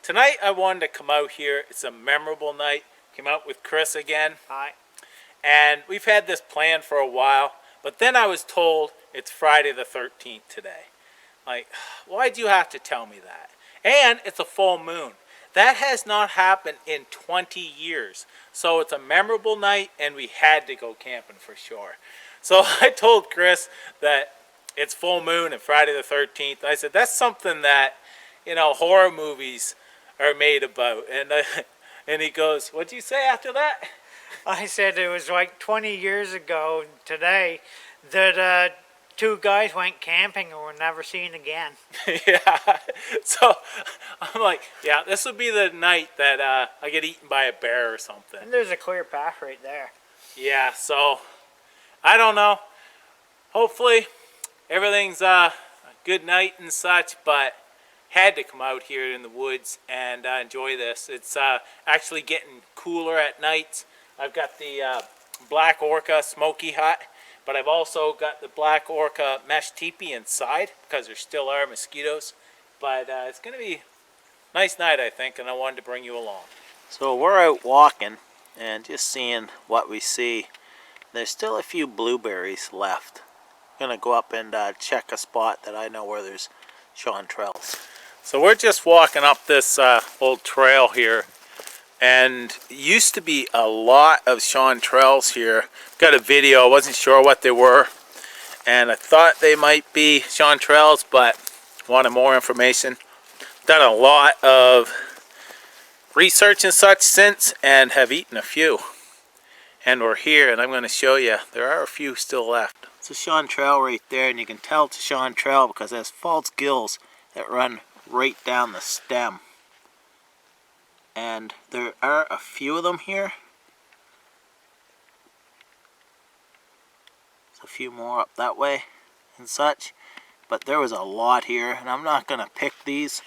Tonight I wanted to come out here. It's a memorable night. Came out with Chris again. Hi. And we've had this plan for a while, but then I was told it's Friday the 13th today. Like, why'd you have to tell me that? And it's a full moon. That has not happened in 20 years. So it's a memorable night and we had to go camping for sure. So I told Chris that it's full moon and Friday the 13th. I said, that's something that, horror movies are made about. And he goes, what'd you say after that? I said it was like 20 years ago today that two guys went camping and were never seen again. Yeah. So I'm like, yeah, this would be the night that I get eaten by a bear or something. And there's a clear path right there. Yeah, so I don't know. Hopefully everything's a good night and such, but had to come out here in the woods and enjoy this. It's actually getting cooler at night. I've got the black Orca smoky hut, but I've also got the black Orca mesh teepee inside because there still are mosquitoes. But it's going to be a nice night, I think, and I wanted to bring you along. So we're out walking and just seeing what we see. There's still a few blueberries left. I'm going to go up and check a spot that I know where there's Shan Trails. So we're just walking up this old trail here. And used to be a lot of Shan Trails here. Got a video, I wasn't sure what they were. And I thought they might be Shan Trails, but wanted more information. Done a lot of research and such since, and have eaten a few. And we're here, and I'm going to show you. There are a few still left. It's a Shan Trail right there, and you can tell it's a Shan Trail because it has false gills that run right down the stem. And there are a few of them here. There's a few more up that way and such. But there was a lot here, and I'm not going to pick these.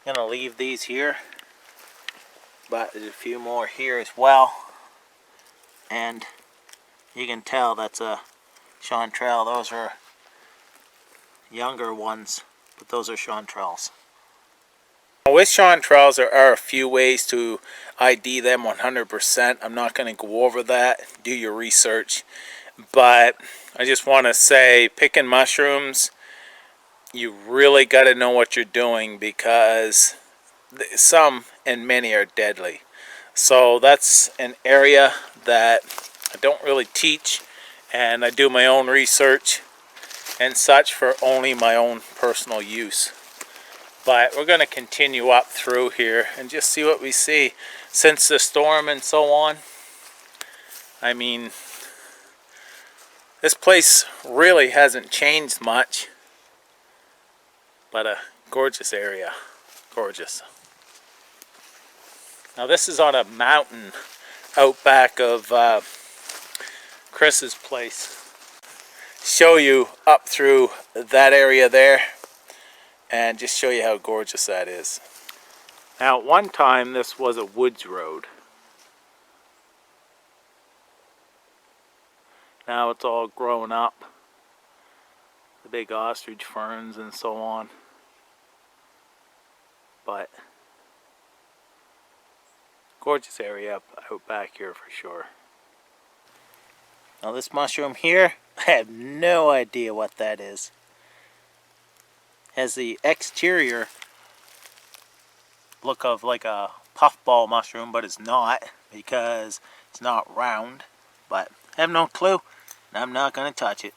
I'm going to leave these here. But there's a few more here as well. And you can tell that's a Shan Trail. Those are younger ones, but those are Shan Trails. With Shan Trials, there are a few ways to ID them 100%. I'm not going to go over that. Do your research. But I just want to say, picking mushrooms, you really got to know what you're doing because some and many are deadly. So that's an area that I don't really teach, and I do my own research and such for only my own personal use. But we're going to continue up through here and just see what we see. Since the storm and so on, I mean, this place really hasn't changed much. But a gorgeous area. Gorgeous. Now this is on a mountain out back of Chris's place. Show you up through that area there. And just show you how gorgeous that is. Now at one time this was a woods road. Now it's all grown up. The big ostrich ferns and so on. But gorgeous area out back here for sure. Now this mushroom here, I have no idea what that is. Has the exterior look of like a puffball mushroom, but it's not because it's not round. But I have no clue, and I'm not going to touch it.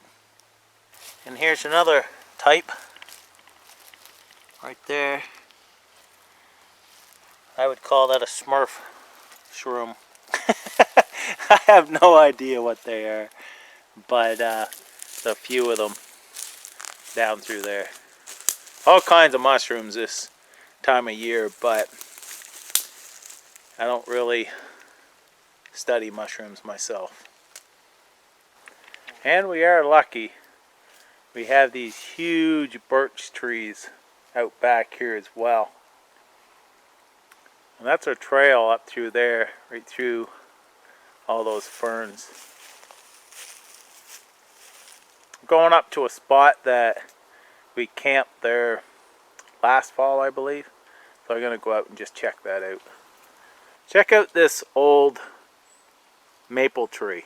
And here's another type right there. I would call that a Smurf shroom. I have no idea what they are, but there's a few of them down through there. All kinds of mushrooms this time of year, but I don't really study mushrooms myself. And we are lucky. We have these huge birch trees out back here as well. And that's our trail up through there, right through all those ferns. Going up to a spot that we camped there last fall, I believe. So I'm going to go out and just check that out. Check out this old maple tree.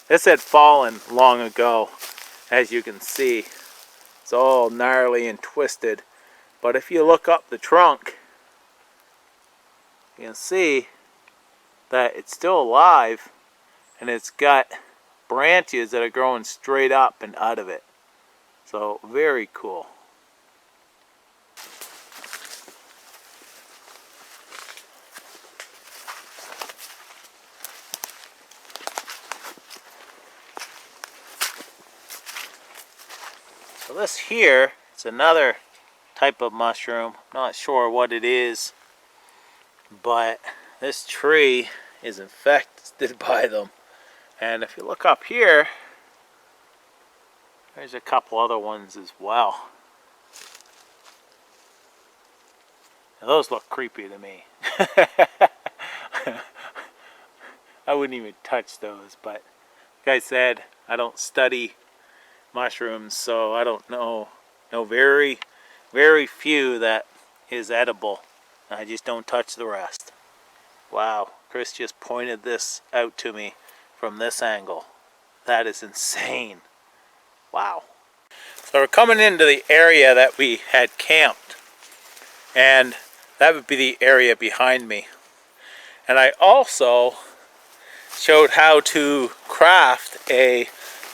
This had fallen long ago, as you can see. It's all gnarly and twisted. But if you look up the trunk, you can see that it's still alive, and it's got branches that are growing straight up and out of it. So very cool. So this here is another type of mushroom. Not sure what it is, but this tree is infested by them. And if you look up here, there's a couple other ones as well. Now those look creepy to me. I wouldn't even touch those, but like I said, I don't study mushrooms, so I don't know very few that is edible. I just don't touch the rest. Wow, Chris just pointed this out to me from this angle. That is insane. Wow. So we're coming into the area that we had camped, and that would be the area behind me. And I also showed how to craft a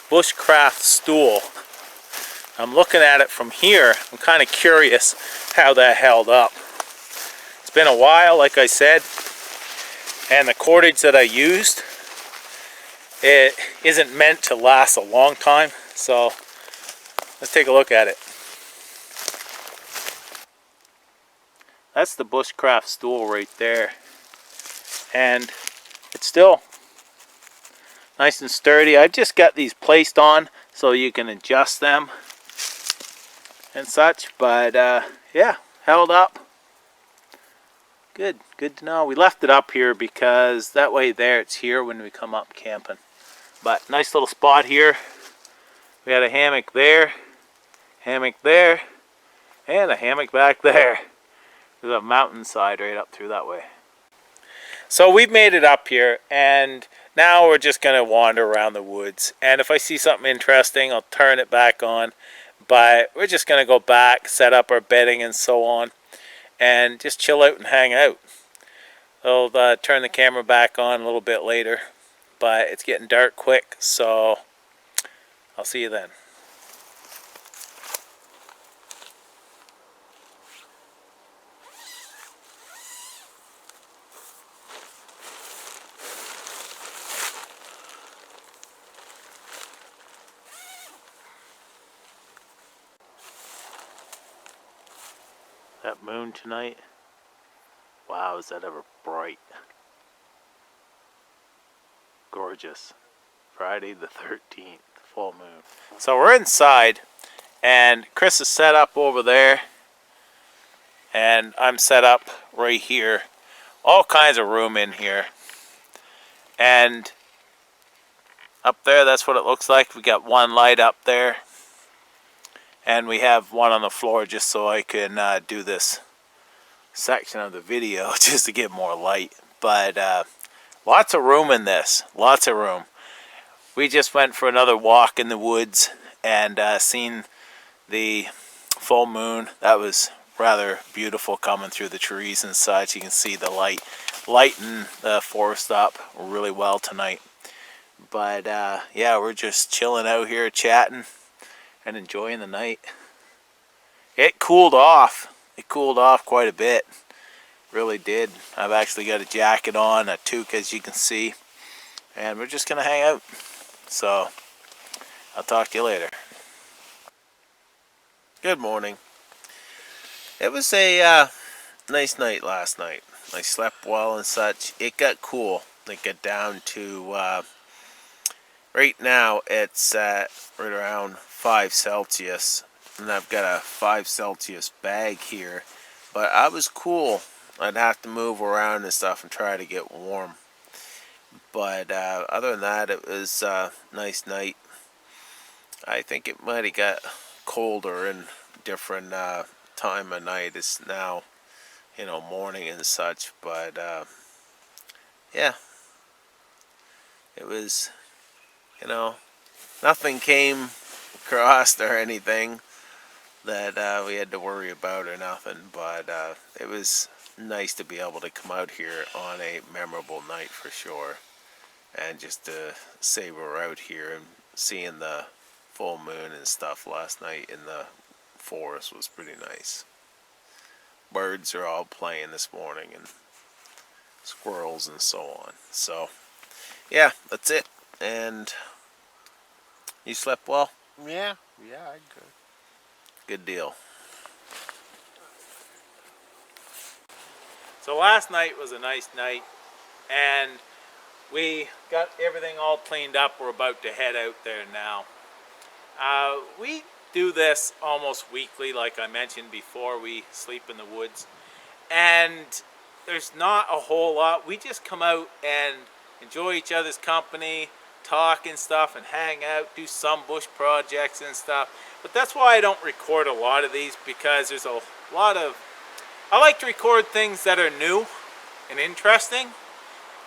Bushcraft Stool. I'm looking at it from here. I'm kind of curious how that held up. It's been a while, like I said, and the cordage that I used, it isn't meant to last a long time. So let's take a look at it. That's the Bushcraft Stool right there, and it's still nice and sturdy. I've just got these placed on so you can adjust them and such, but yeah, held up. Good to know. We left it up here because that way there it's here when we come up camping. But nice little spot here. We had a hammock there, and a hammock back there. There's a mountainside right up through that way. So we've made it up here, and now we're just going to wander around the woods. And if I see something interesting, I'll turn it back on. But we're just going to go back, set up our bedding and so on, and just chill out and hang out. I'll turn the camera back on a little bit later. But it's getting dark quick, so I'll see you then. That moon tonight, wow, is that ever bright. Gorgeous. Friday the 13th, full moon. So we're inside, and Chris is set up over there, and I'm set up right here. All kinds of room in here. And up there, that's what it looks like. We got one light up there. And we have one on the floor just so I can do this section of the video just to get more light. But lots of room in this. Lots of room. We just went for another walk in the woods and seen the full moon. That was rather beautiful coming through the trees and such. You can see the light lighten the forest up really well tonight. But yeah, we're just chilling out here chatting and enjoying the night. It cooled off. It cooled off quite a bit. Really did. I've actually got a jacket on, a toque as you can see. And we're just going to hang out. So, I'll talk to you later. Good morning. It was a nice night last night. I slept well and such. It got cool. It got down to, right now it's at right around 5 Celsius. And I've got a 5 Celsius bag here. But I was cool. I'd have to move around and stuff and try to get warm. But other than that, it was a nice night. I think it might have got colder in different time of night. It's now you know, morning and such. But yeah, it was, you know, nothing came across or anything that we had to worry about or nothing. But it was nice to be able to come out here on a memorable night for sure, and just to savor out here and seeing the full moon and stuff last night in the forest was pretty nice. Birds are all playing this morning, and squirrels and so on. So yeah, that's it. And you slept well? Yeah, I could. Good deal. So last night was a nice night, and we got everything all cleaned up. We're about to head out there now. We do this almost weekly, like I mentioned before. We sleep in the woods, and there's not a whole lot. We just come out and enjoy each other's company, talk and stuff, and hang out, do some bush projects and stuff. But that's why I don't record a lot of these, because there's a lot of, I like to record things that are new and interesting.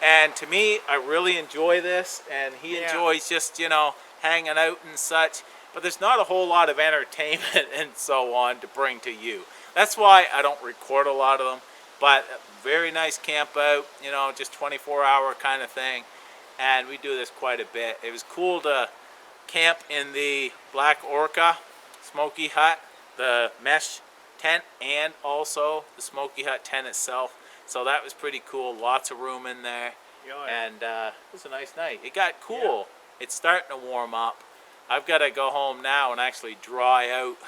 And to me, I really enjoy this, and he enjoys just, you know, hanging out and such. But there's not a whole lot of entertainment and so on to bring to you. That's why I don't record a lot of them. But very nice camp out, you know, just 24-hour kind of thing. And we do this quite a bit. It was cool to camp in the Black Orca smoky hut, the mesh tent, and also the smoky hut tent itself. So that was pretty cool. Lots of room in there. And it was a nice night. It got cool. It's starting to warm up. I've got to go home now and actually dry out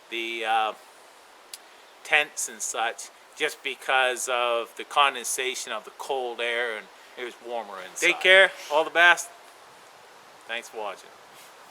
the tents and such, just because of the condensation of the cold air, and it was warmer inside. Take care. All the best. Thanks for watching.